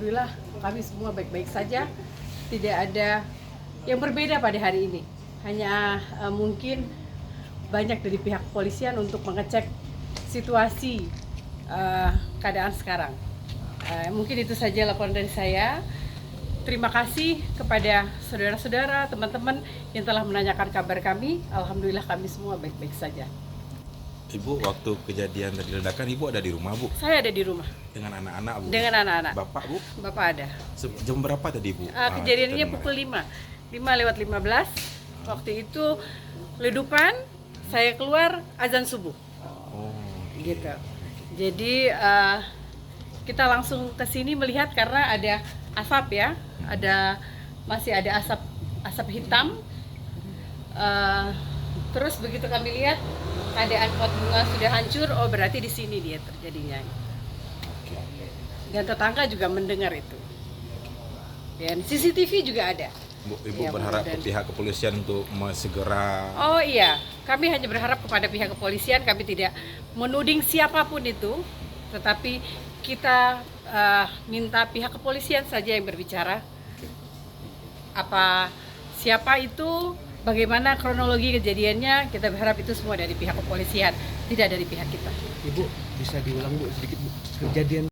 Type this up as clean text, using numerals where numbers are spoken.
alhamdulillah kami semua baik-baik saja. Tidak ada yang berbeda pada hari ini. Hanya mungkin banyak dari pihak kepolisian untuk mengecek situasi keadaan sekarang. Mungkin itu saja laporan dari saya. Terima kasih kepada saudara-saudara, teman-teman yang telah menanyakan kabar kami. Alhamdulillah kami semua baik-baik saja. Ibu, waktu kejadian tadi ledakan, Ibu ada di rumah, Bu? Saya ada di rumah. Dengan anak-anak, Bu? Dengan anak-anak. Bapak, Bu? Bapak ada. Jam berapa tadi, Bu? Kejadiannya pukul 5:15. Waktu itu ledupan, saya keluar azan subuh. Oh, Gitu. Jadi kita langsung ke sini melihat karena ada asap ya, masih ada asap hitam. Terus begitu kami lihat keadaan pot bunga sudah hancur, oh berarti di sini dia terjadinya. Dan tetangga juga mendengar itu. Dan CCTV juga ada. Bu, Ibu Ya, berharap dan ke pihak kepolisian untuk segera. Oh iya, kami hanya berharap kepada pihak kepolisian, kami tidak menuding siapapun itu, tetapi kita minta pihak kepolisian saja yang berbicara. Siapa itu, bagaimana kronologi kejadiannya, kita berharap itu semua dari pihak kepolisian, tidak dari pihak kita. Ibu bisa diulang, Bu, sedikit, Bu, kejadian